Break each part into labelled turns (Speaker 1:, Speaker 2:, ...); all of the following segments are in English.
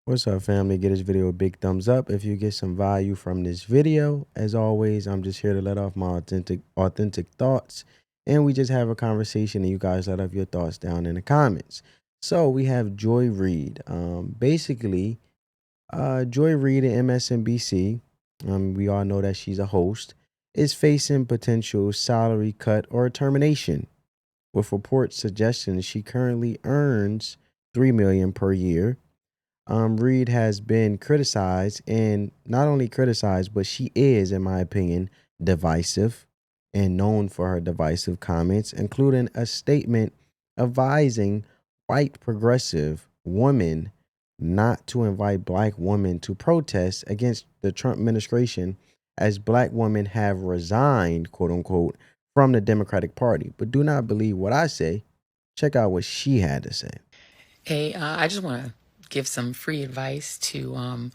Speaker 1: What's up, family? Get this video a big thumbs up if you get some value from this video. As always, I'm just here to let off my authentic thoughts, and we just have a conversation, and you guys let off your thoughts down in the comments. So we have Joy Reid. Joy Reid at MSNBC. We all know that she's a host. Is facing potential salary cut or termination, with reports suggesting she currently earns $3 million per year. Reed has been criticized, and not only criticized, but she is, in my opinion, divisive and known for her divisive comments, including a statement advising white progressive women not to invite black women to protest against the Trump administration, as black women have resigned, quote unquote, from the Democratic Party. But do not believe what I say. Check out what she had to say.
Speaker 2: Hey, I just want to give some free advice to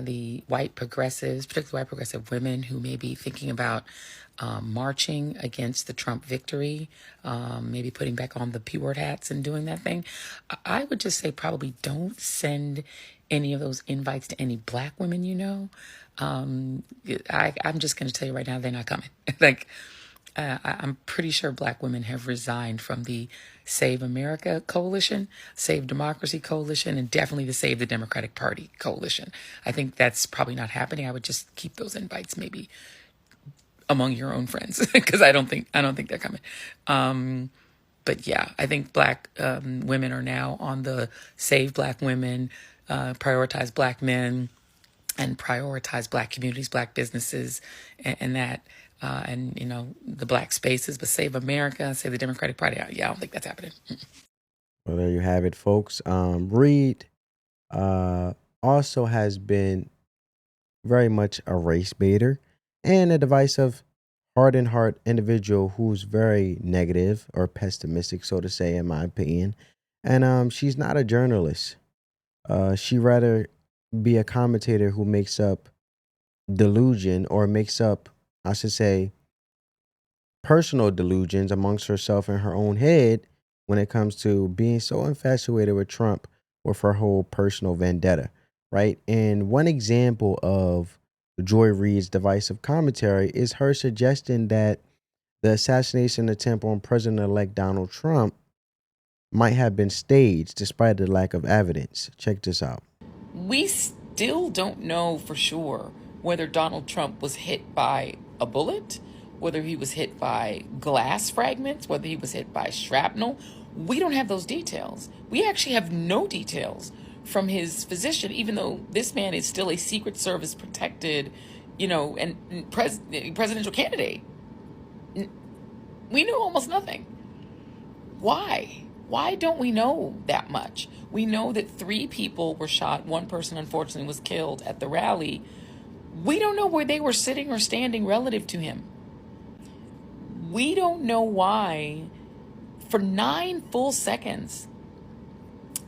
Speaker 2: the white progressives, particularly white progressive women who may be thinking about marching against the Trump victory, maybe putting back on the P-word hats and doing that thing. I would just say probably don't send any of those invites to any black women you know. I'm just going to tell you right now, they're not coming. I'm pretty sure black women have resigned from the Save America Coalition, Save Democracy Coalition, and definitely the Save the Democratic Party Coalition. I think that's probably not happening. I would just keep those invites maybe among your own friends because I don't think they're coming. But yeah, I think black women are now on the Save Black Women, Prioritize Black Men, and prioritize black communities, black businesses, and that, and the black spaces. But Save America, Save the Democratic Party. Yeah, I don't think that's happening.
Speaker 1: Well, there you have it, folks. Reed also has been very much a race baiter and a divisive, hardened heart individual who's very negative or pessimistic, so to say, in my opinion. And she's not a journalist. She rather be a commentator who makes up delusion, or makes up, I should say, personal delusions amongst herself in her own head when it comes to being so infatuated with Trump, with her whole personal vendetta, right? And one example of Joy Reid's divisive commentary is her suggesting that the assassination attempt on President-elect Donald Trump might have been staged despite the lack of evidence. Check this out.
Speaker 2: We still don't know for sure whether Donald Trump was hit by a bullet, whether he was hit by glass fragments, whether he was hit by shrapnel. We don't have those details. We actually have no details from his physician, even though this man is still a Secret Service protected, and presidential candidate. We know almost nothing. Why? Why don't we know that much? We know that 3 people were shot. 1 person, unfortunately, was killed at the rally. We don't know where they were sitting or standing relative to him. We don't know why, for 9 full seconds,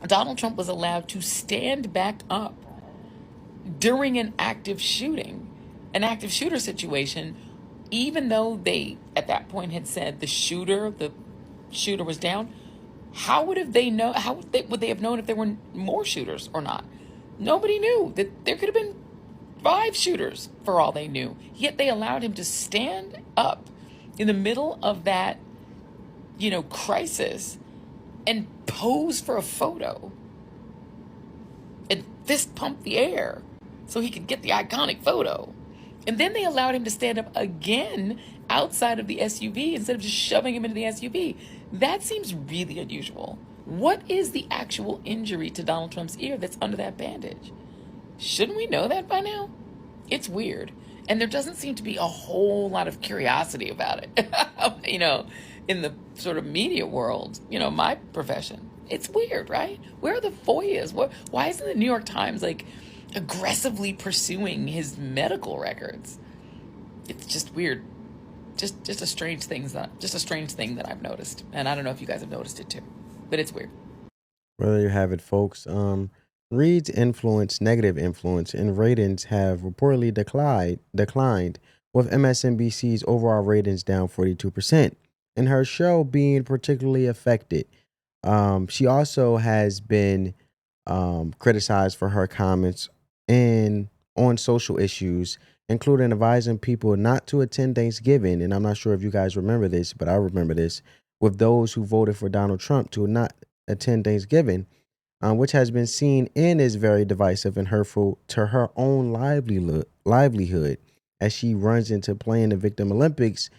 Speaker 2: Donald Trump was allowed to stand back up during an active shooter situation, even though they, at that point, had said the shooter was down. How would they have known if there were more shooters or not? Nobody knew that there could have been 5 shooters for all they knew. Yet they allowed him to stand up in the middle of that, crisis and pose for a photo and fist pump the air so he could get the iconic photo. And then they allowed him to stand up again outside of the SUV instead of just shoving him into the SUV. That seems really unusual. What is the actual injury to Donald Trump's ear that's under that bandage? Shouldn't we know that by now? It's weird. And there doesn't seem to be a whole lot of curiosity about it, in the sort of media world, my profession. It's weird, right? Where are the FOIAs? Why isn't the New York Times aggressively pursuing his medical records? It's just weird. Just a strange thing that I've noticed. And I don't know if you guys have noticed it too, but it's weird.
Speaker 1: Well, there you have it, folks. Reed's negative influence, and ratings have reportedly declined, with MSNBC's overall ratings down 42%, and her show being particularly affected. She also has been criticized for her comments and on social issues, including advising people not to attend Thanksgiving. And I'm not sure if you guys remember this, but I remember this with those who voted for Donald Trump to not attend Thanksgiving, which has been seen and is very divisive and hurtful to her own livelihood as she runs into playing the Victim Olympics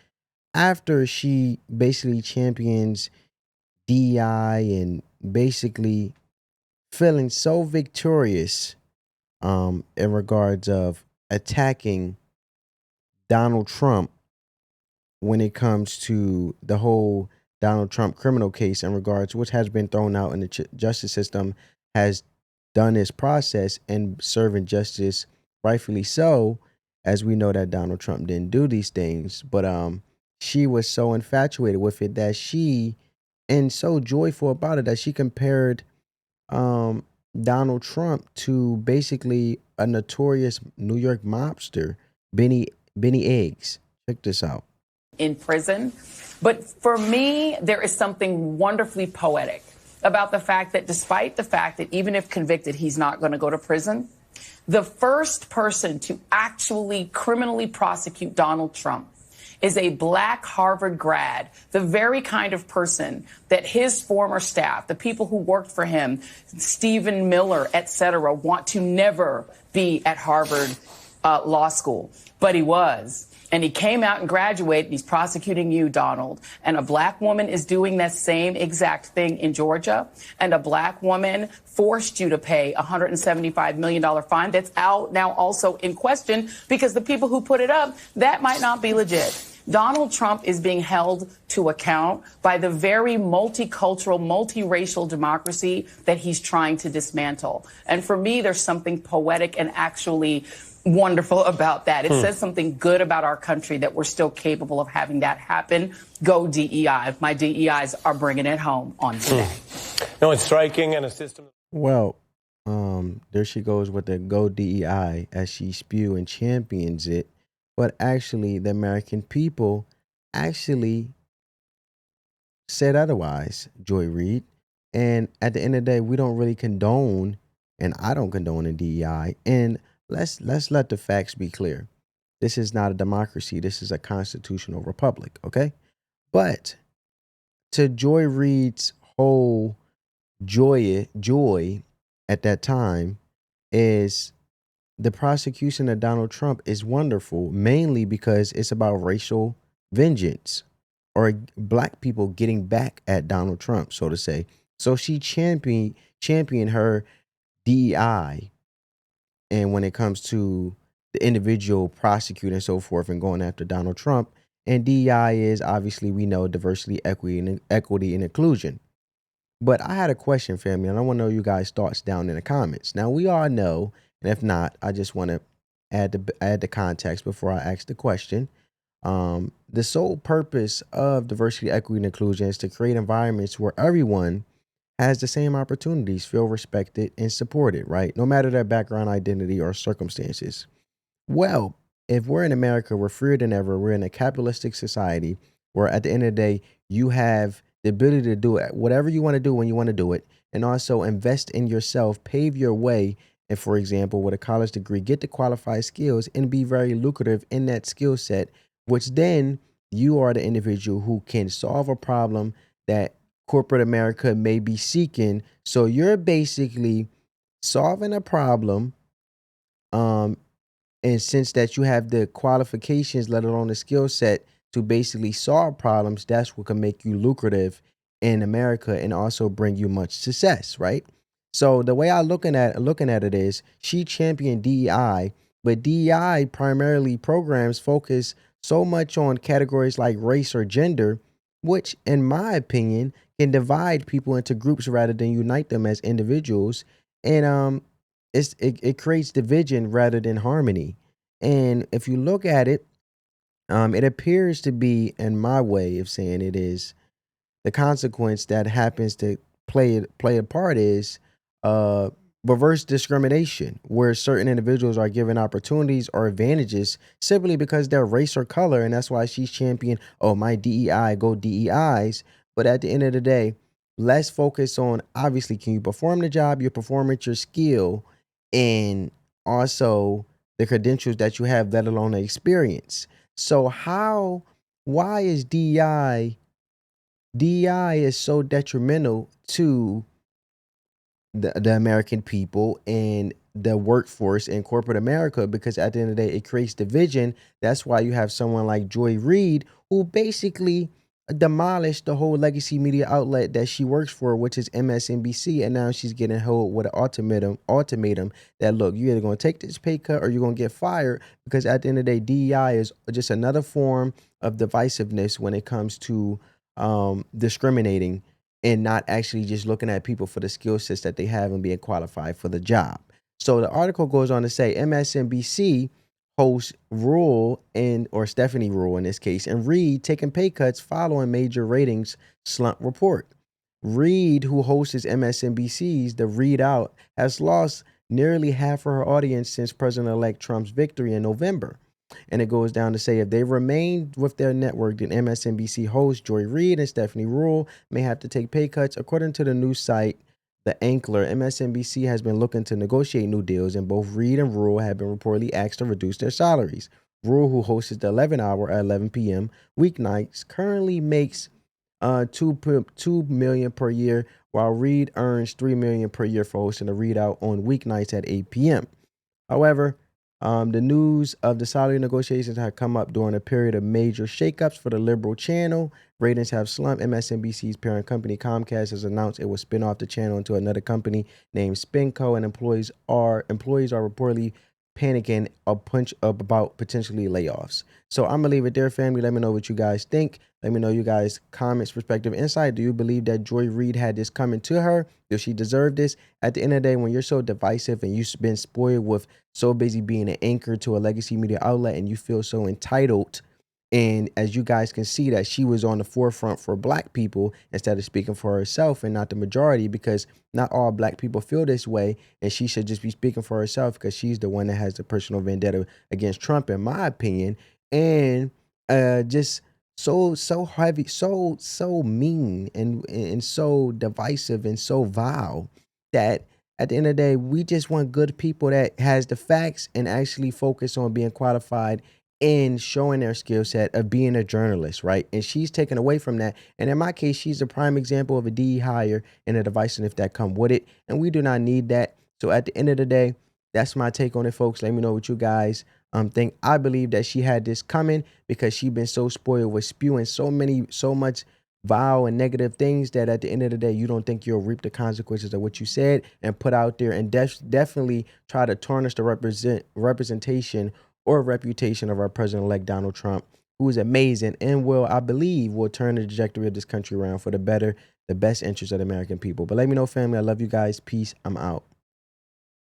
Speaker 1: after she basically champions DEI and basically feeling so victorious in regards of attacking Donald Trump when it comes to the whole Donald Trump criminal case in regards which has been thrown out in the justice system has done its process and serving justice rightfully so, as we know that Donald Trump didn't do these things, but she was so infatuated with it that she and so joyful about it that she compared um, Donald Trump to basically a notorious New York mobster, Benny Eggs. Check this out.
Speaker 3: In prison. But for me, there is something wonderfully poetic about the fact that despite the fact that even if convicted, he's not going to go to prison, the first person to actually criminally prosecute Donald Trump is a black Harvard grad, the very kind of person that his former staff, the people who worked for him, Stephen Miller, et cetera, want to never be at Harvard Law School. But he was. And he came out and graduated. He's prosecuting you, Donald. And a black woman is doing that same exact thing in Georgia. And a black woman forced you to pay a $175 million fine that's out now also in question because the people who put it up, that might not be legit. Donald Trump is being held to account by the very multicultural, multiracial democracy that he's trying to dismantle. And for me, there's something poetic and actually wonderful about that. It says something good about our country that we're still capable of having that happen. Go DEI. My DEIs are bringing it home on today.
Speaker 4: No, it's striking and a system.
Speaker 1: Well, there she goes with the Go DEI as she spew and champions it. But actually, the American people actually said otherwise, Joy Reid. And at the end of the day, we don't really condone, and I don't condone the DEI. And let's let the facts be clear. This is not a democracy. This is a constitutional republic, okay? But to Joy Reid's whole joy at that time is the prosecution of Donald Trump is wonderful, mainly because it's about racial vengeance or black people getting back at Donald Trump, so to say. So she championed her DEI. And when it comes to the individual prosecutor and so forth and going after Donald Trump, and DEI is obviously, we know, diversity, equity, and inclusion. But I had a question, family, and I want to know you guys' thoughts down in the comments. Now, we all know, and if not, I just want to add the context before I ask the question. The sole purpose of diversity, equity, and inclusion is to create environments where everyone has the same opportunities, feel respected and supported, right? No matter their background, identity, or circumstances. Well, if we're in America, we're freer than ever. We're in a capitalistic society where at the end of the day, you have the ability to do it, whatever you want to do when you want to do it, and also invest in yourself, pave your way, and for example, with a college degree, get the qualified skills and be very lucrative in that skill set, which then you are the individual who can solve a problem that corporate America may be seeking. So you're basically solving a problem, and since that you have the qualifications, let alone the skill set to basically solve problems, that's what can make you lucrative in America and also bring you much success, right? So the way I looking at it is she championed DEI, but DEI primarily programs focus so much on categories like race or gender, which in my opinion can divide people into groups rather than unite them as individuals. And it creates division rather than harmony. And if you look at it, it appears to be, in my way of saying it, is the consequence that happens to play a part is reverse discrimination, where certain individuals are given opportunities or advantages simply because their race or color, and that's why she's championed, oh, my DEI, go DEIs. But at the end of the day, Let's focus on, obviously, can you perform the job, your performance, your skill, and also the credentials that you have, let alone the experience. So why is DEI is so detrimental to the American people and the workforce in corporate America? Because at the end of the day, it creates division. That's why you have someone like Joy Reid, who basically demolished the whole legacy media outlet that she works for, which is MSNBC, and now she's getting held with an ultimatum that, look, you're either going to take this pay cut or you're going to get fired. Because at the end of the day, DEI is just another form of divisiveness when it comes to discriminating and not actually just looking at people for the skill sets that they have and being qualified for the job. So the article goes on to say MSNBC hosts or Stephanie Rule in this case, and Reid taking pay cuts following major ratings slump report. Reid, who hosts MSNBC's The Reid Out, has lost nearly half of her audience since President-elect Trump's victory in November. And it goes down to say if they remain with their network, then MSNBC hosts Joy Reid and Stephanie Rule may have to take pay cuts. According to the news site The Ankler, MSNBC has been looking to negotiate new deals, and both Reid and Rule have been reportedly asked to reduce their salaries. Rule, who hosts the 11 hour at 11 p.m. weeknights, currently makes $2 million per year, while Reid earns $3 million per year for hosting the Reid Out on weeknights at 8 p.m. However, the news of the salary negotiations had come up during a period of major shakeups for the liberal channel. Ratings have slumped. MSNBC's parent company, Comcast, has announced it will spin off the channel into another company named Spinco, and employees are reportedly panicking about potentially layoffs. So I'm gonna leave it there, family. Let me know what you guys think. Let me know you guys' comments, perspective, insight. Do you believe that Joy Reid had this coming to her? Does she deserve this? At the end of the day, when you're so divisive and you've been spoiled with so busy being an anchor to a legacy media outlet and you feel so entitled, and as you guys can see that she was on the forefront for black people instead of speaking for herself and not the majority, because not all black people feel this way, and she should just be speaking for herself because she's the one that has the personal vendetta against Trump, in my opinion. And just so heavy, so mean and so divisive and so vile that at the end of the day, we just want good people that has the facts and actually focus on being qualified in showing their skill set of being a journalist, right? And she's taken away from that. And in my case, she's a prime example of a DE hire and a divisiveness that come with it. And we do not need that. So at the end of the day, that's my take on it, folks. Let me know what you guys think. I believe that she had this coming because she's been so spoiled with spewing so much vile and negative things that at the end of the day, you don't think you'll reap the consequences of what you said and put out there, and definitely try to tarnish the representation or reputation of our president-elect Donald Trump, who is amazing and I believe, will turn the trajectory of this country around for the better, the best interest of the American people. But let me know, family. I love you guys. Peace. I'm out.